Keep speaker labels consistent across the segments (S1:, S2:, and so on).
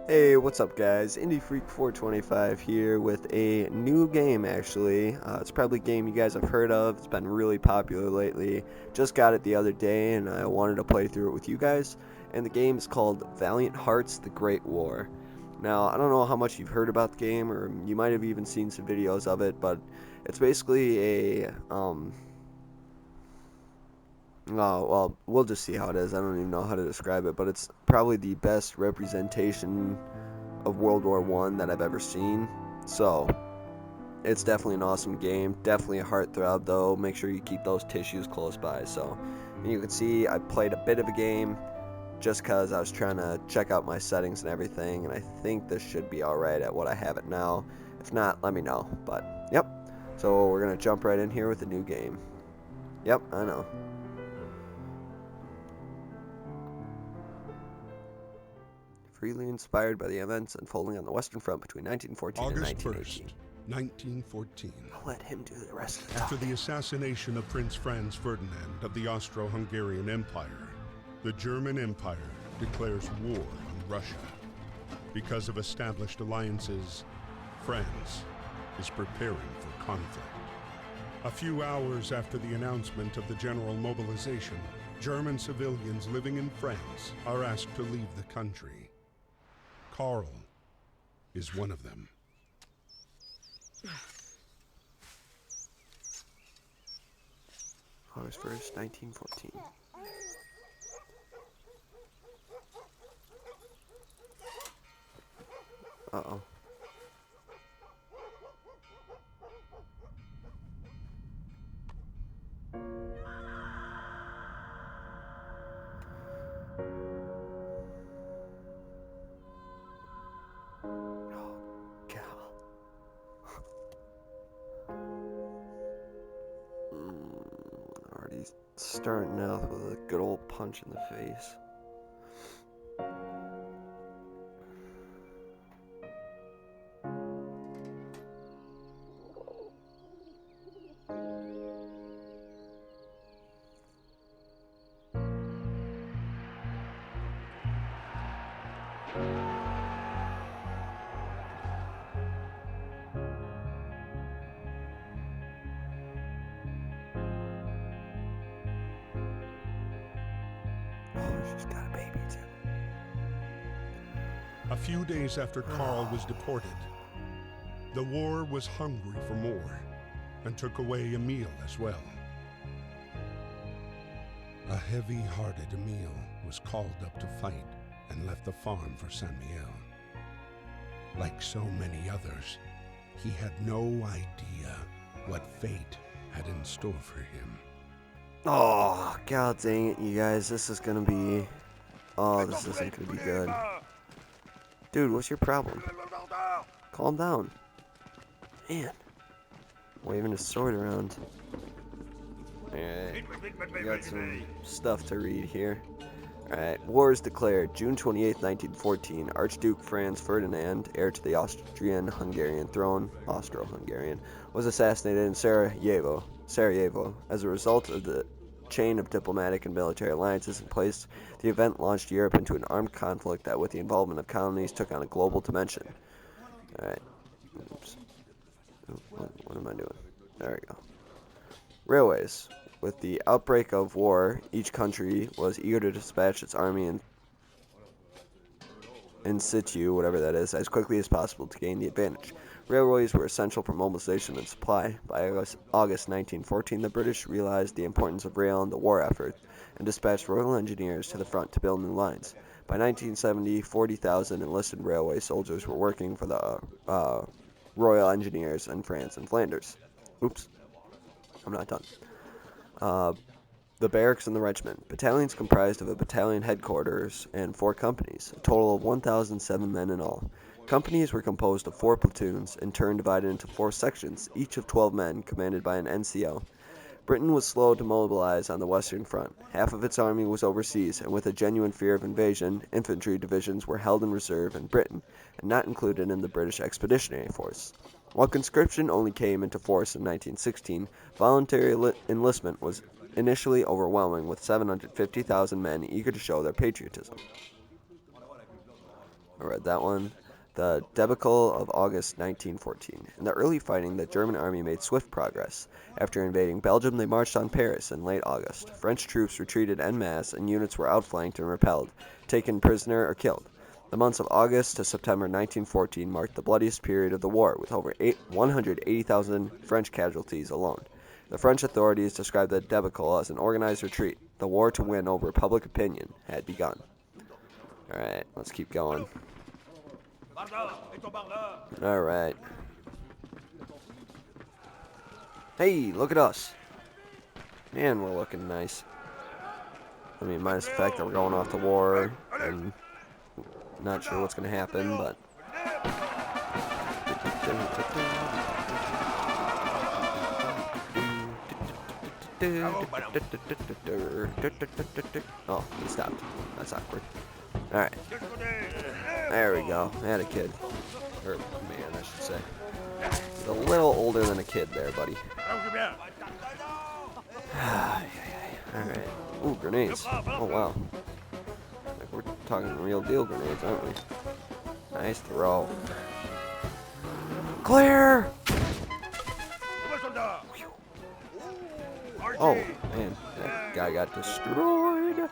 S1: Hey, what's up guys? Indie Freak 425 here with a new game actually. It's probably a game you guys have heard of. It's been really popular lately. Just got it the other day and I wanted to play through it with you guys. And the game is called Valiant Hearts: The Great War. Now, I don't know how much you've heard about the game, or you might have even seen some videos of it, but it's basically well, we'll just see how it is. I don't even know how to describe it, but it's probably the best representation of World War One that I've ever seen. So it's definitely an awesome game. Definitely a heartthrob, though. Make sure you keep those tissues close by. So, and you can see I played a bit of a game just because I was trying to check out my settings and everything, and I think this should be alright at what I have it now. If not, let me know. But, yep. So we're going to jump right in here with a new game. Yep, I know. Freely inspired by the events unfolding on the Western Front between 1914 and
S2: August
S1: 1918.
S2: 1st, 1914.
S1: I'll let him do the rest of the
S2: After
S1: talking.
S2: the assassination of Prince Franz Ferdinand of the Austro-Hungarian Empire, the German Empire declares war on Russia. Because of established alliances, France is preparing for conflict. A few hours after the announcement of the general mobilization, German civilians living in France are asked to leave the country. Karl is one of them.
S1: August 1st, 1914. Uh-oh. Oh, God. Already starting out with a good old punch in the face. Oh, she's got a baby too.
S2: A few days after Karl was deported, the war was hungry for more and took away Emil as well. A heavy-hearted Emil was called up to fight and left the farm for Saint Mihiel. Like so many others, he had no idea what fate had in store for him.
S1: Oh, God dang it, you guys. This is gonna be... Oh, this isn't gonna be good. Dude, what's your problem? Calm down. Man. Waving his sword around. Alright. We got some stuff to read here. Alright. War is declared. June 28th, 1914. Archduke Franz Ferdinand, heir to the Austrian-Hungarian throne, Austro-Hungarian, was assassinated in Sarajevo. As a result of the chain of diplomatic and military alliances in place, the event launched Europe into an armed conflict that, with the involvement of colonies, took on a global dimension. Alright. Oops. What am I doing? There we go. Railways. With the outbreak of war, each country was eager to dispatch its army in situ, whatever that is, as quickly as possible to gain the advantage. Railways were essential for mobilization and supply. By August 1914, the British realized the importance of rail in the war effort and dispatched Royal Engineers to the front to build new lines. By 1970, 40,000 enlisted railway soldiers were working for the Royal Engineers in France and Flanders. Oops, I'm not done. The barracks and the regiment. Battalions comprised of a battalion headquarters and 4 companies, a total of 1,007 men in all. Companies were composed of 4 platoons, in turn divided into 4 sections, each of 12 men, commanded by an NCO. Britain was slow to mobilize on the Western Front. Half of its army was overseas, and with a genuine fear of invasion, infantry divisions were held in reserve in Britain and not included in the British Expeditionary Force. While conscription only came into force in 1916, voluntary enlistment was initially overwhelming, with 750,000 men eager to show their patriotism. I read that one. The debacle of August 1914. In the early fighting, the German army made swift progress. After invading Belgium, they marched on Paris in late August. French troops retreated en masse, and units were outflanked and repelled, taken prisoner or killed. The months of August to September 1914 marked the bloodiest period of the war, with over 180,000 French casualties alone. The French authorities described the debacle as an organized retreat. The war to win over public opinion had begun. Alright, let's keep going. Alright. Hey, look at us. Man, we're looking nice. I mean, minus the fact that we're going off to war and not sure what's going to happen, but... Oh, he stopped. That's awkward. Alright. There we go. I had a kid. Or man, I should say. He's a little older than a kid there, buddy. Alright. Ooh, grenades. Oh, wow. Like we're talking real deal grenades, aren't we? Nice throw. Clear! Oh, man. That guy got destroyed.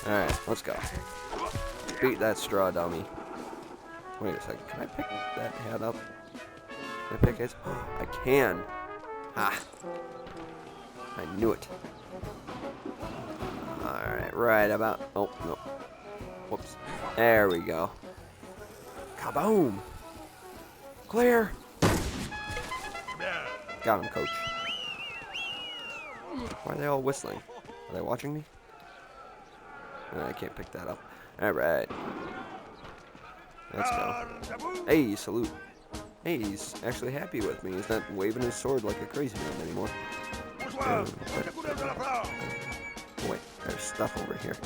S1: Alright, let's go. Beat that straw dummy. Wait a second. Can I pick that hat up? Can I pick it? I can. Ah. I knew it. Alright, right about... Oh, no. Whoops. There we go. Kaboom! Clear! Got him, coach. Why are they all whistling? Are they watching me? I can't pick that up. Alright. Let's go. Hey, salute. Hey, he's actually happy with me. He's not waving his sword like a crazy man anymore. Oh, wait, there's stuff over here.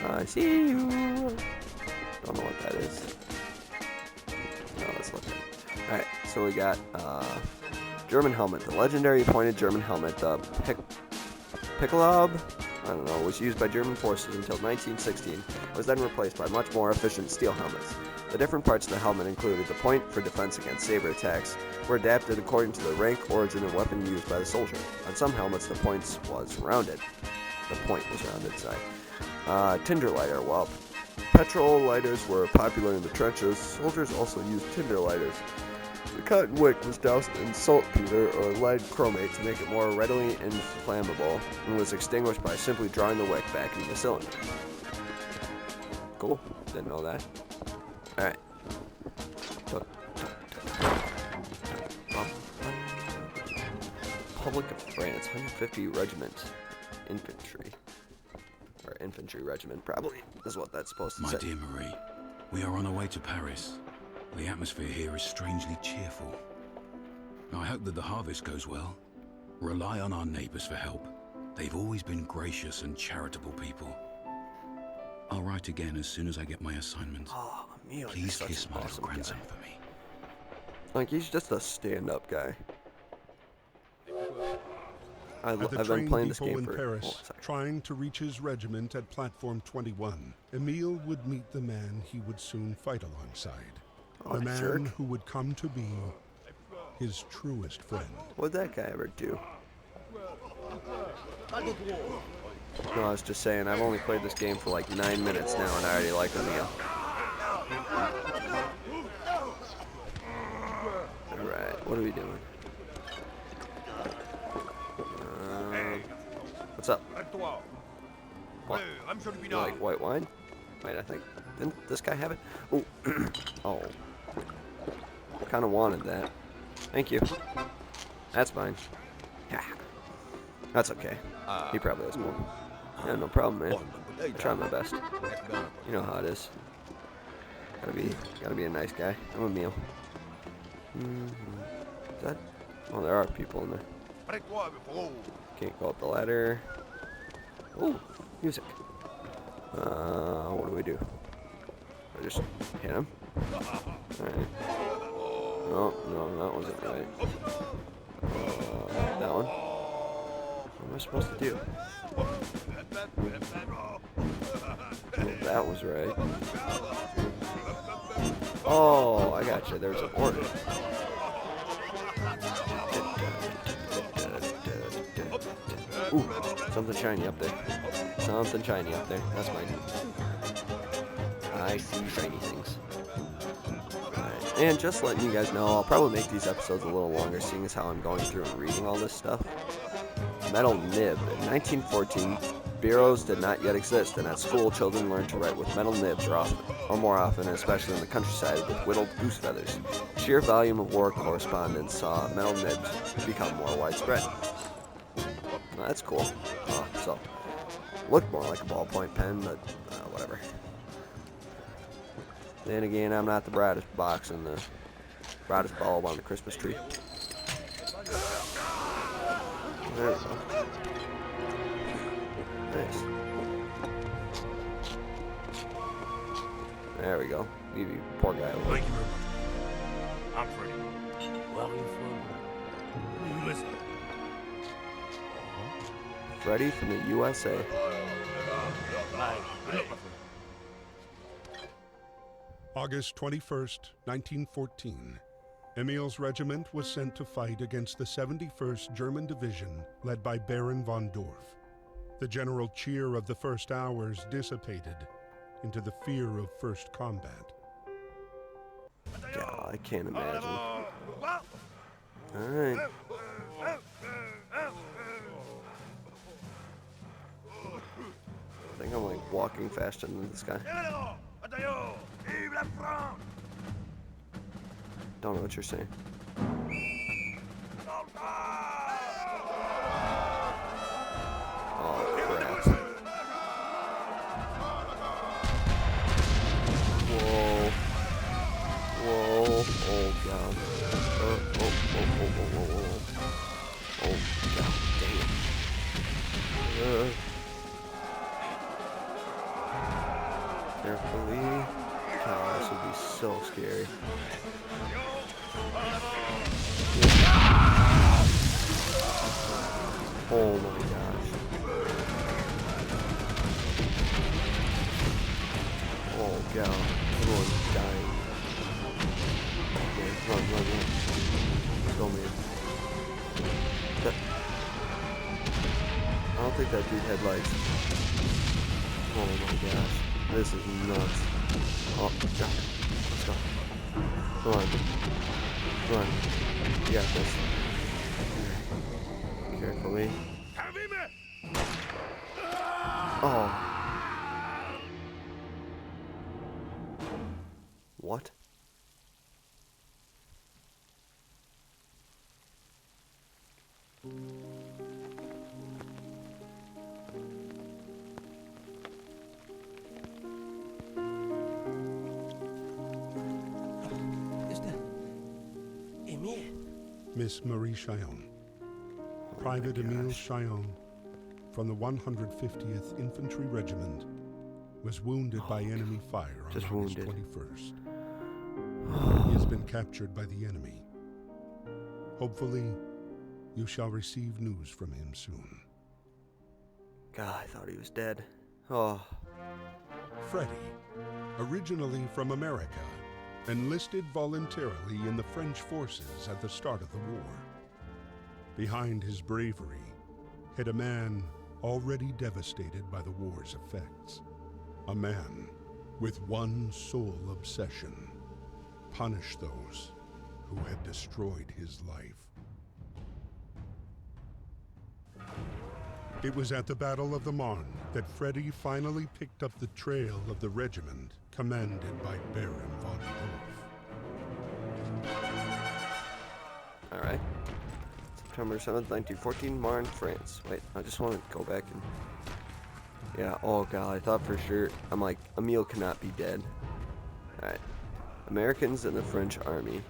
S1: I see you. Don't know what that is. No, let's look at it. Alright, so we got German helmet. The legendary pointed German helmet, the Pickelob, I don't know, was used by German forces until 1916. It was then replaced by much more efficient steel helmets. The different parts of the helmet included the point for defense against saber attacks, were adapted according to the rank, origin, and weapon used by the soldier. On some helmets, the point was rounded. Tinder lighter. While petrol lighters were popular in the trenches, soldiers also used tinder lighters. The cotton wick was doused in saltpeter or lead chromate to make it more readily inflammable, and was extinguished by simply drawing the wick back into the cylinder. Cool. Didn't know that. Alright. Republic of France, 150 Regiment. Infantry. Or infantry regiment, probably, is what that's supposed to say.
S3: My dear Marie, we are on our way to Paris. The atmosphere here is strangely cheerful. I hope that the harvest goes well. Rely on our neighbors for help. They've always been gracious and charitable people. I'll write again as soon as I get my assignment.
S1: Oh, Emil,
S3: Please kiss my little grandson for me.
S1: Like, he's just a stand-up guy. I've
S2: At the
S1: been
S2: train
S1: playing this
S2: depot
S1: game
S2: in
S1: for...
S2: Paris, trying to reach his regiment at Platform 21, Emil would meet the man he would soon fight alongside.
S1: Oh,
S2: the man
S1: jerk.
S2: who would come to be his truest friend.
S1: What'd that guy ever do? No, I was just saying, I've only played this game for like 9 minutes now, and I already like Emil. Alright, what are we doing? What's up? What? You like white wine? Wait, I think... Didn't this guy have it? Oh. Oh. I kind of wanted that. Thank you. That's fine. Yeah. That's okay. He probably has more. Yeah, no problem, man. I try my best. You know how it is. Gotta be a nice guy. I'm a meal. Is that? Oh, there are people in there. Can't go up the ladder. Oh, music. What do we do? I just hit him. Alright. No, that wasn't right. That one. What am I supposed to do? Oh, that was right. Oh, I got you. There's a border. Ooh, something shiny up there. Something shiny up there. That's mine. I see shiny things. Alright, and just letting you guys know, I'll probably make these episodes a little longer, seeing as how I'm going through and reading all this stuff. Metal nib. In 1914, bureaus did not yet exist, and at school, children learned to write with metal nibs or more often, especially in the countryside, with whittled goose feathers. Sheer volume of war correspondence saw metal nibs become more widespread. Well, that's cool. So, looked more like a ballpoint pen, but whatever. Then again, I'm not the brightest box and the brightest bulb on the Christmas tree. There we go. Nice. There we go. Leave you poor guy alone.
S4: Thank you very much. I'm Freddy. Welcome from the USA.
S1: Freddy from the USA.
S4: Hi.
S2: August 21st, 1914. Emil's regiment was sent to fight against the 71st German Division, led by Baron von Dorf. The general cheer of the first hours dissipated into the fear of first combat.
S1: Yeah, I can't imagine. Alright. I think I'm like walking faster than this guy. Don't know what you're saying. Oh crap. Whoa. Whoa. Oh god. Oh god damn. Carefully. Oh, this would be so scary. Oh my gosh. Oh god. Everyone's dying. Okay, run. Let's go, man. I don't think that dude had legs. Oh my gosh. This is nuts. Oh, God. Let's go. Come on. You got this. Carefully. Oh. What?
S2: Miss Marie Chillon. Private Emile Chillon from the 150th Infantry Regiment was wounded by enemy fire on August 21st. He has been captured by the enemy. Hopefully, you shall receive news from him soon.
S1: God, I thought he was dead. Oh.
S2: Freddy, originally from America, enlisted voluntarily in the French forces at the start of the war. Behind his bravery hid a man already devastated by the war's effects. A man with one sole obsession: punish those who had destroyed his life. It was at the Battle of the Marne that Freddy finally picked up the trail of the regiment commanded by Baron von Dorf.
S1: Alright. September 7th, 1914, Marne, France. Wait, I just want to go back and... Yeah, oh god, I thought for sure... I'm like, Emile cannot be dead. Alright. Americans in the French Army.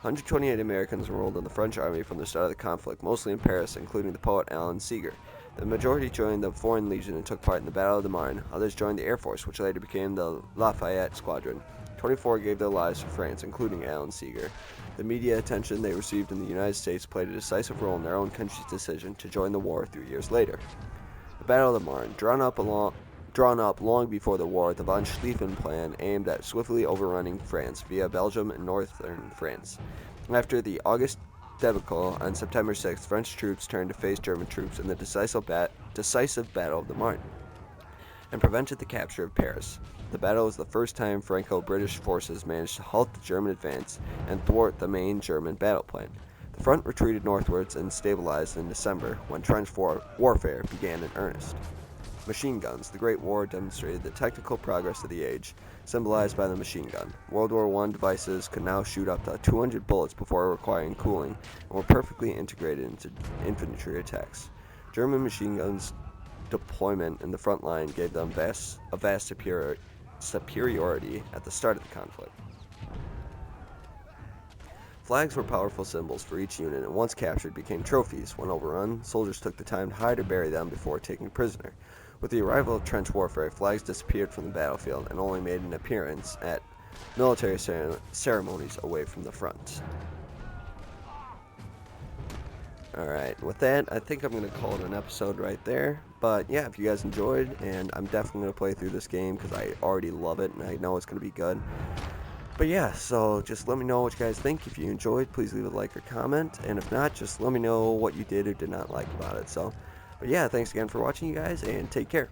S1: 128 Americans enrolled in the French Army from the start of the conflict, mostly in Paris, including the poet Alan Seeger. The majority joined the Foreign Legion and took part in the Battle of the Marne. Others joined the Air Force, which later became the Lafayette Squadron. 24 gave their lives for France, including Alan Seeger. The media attention they received in the United States played a decisive role in their own country's decision to join the war 3 years later. The Battle of the Marne, drawn up Drawn up long before the war, the von Schlieffen Plan aimed at swiftly overrunning France via Belgium and northern France. After the August debacle on September 6th, French troops turned to face German troops in the decisive Battle of the Marne and prevented the capture of Paris. The battle was the first time Franco-British forces managed to halt the German advance and thwart the main German battle plan. The front retreated northwards and stabilized in December, when trench warfare began in earnest. Machine guns. The Great War demonstrated the technical progress of the age, symbolized by the machine gun. World War I devices could now shoot up to 200 bullets before requiring cooling, and were perfectly integrated into infantry attacks. German machine guns' deployment in the front line gave them a vast superiority at the start of the conflict. Flags were powerful symbols for each unit, and once captured became trophies. When overrun, soldiers took the time to hide or bury them before taking prisoner. With the arrival of trench warfare, flags disappeared from the battlefield and only made an appearance at military ceremonies away from the front. Alright, with that, I think I'm going to call it an episode right there. But yeah, if you guys enjoyed, and I'm definitely going to play through this game because I already love it and I know it's going to be good. But yeah, so just let me know what you guys think. If you enjoyed, please leave a like or comment. And if not, just let me know what you did or did not like about it. But yeah, thanks again for watching, you guys, and take care.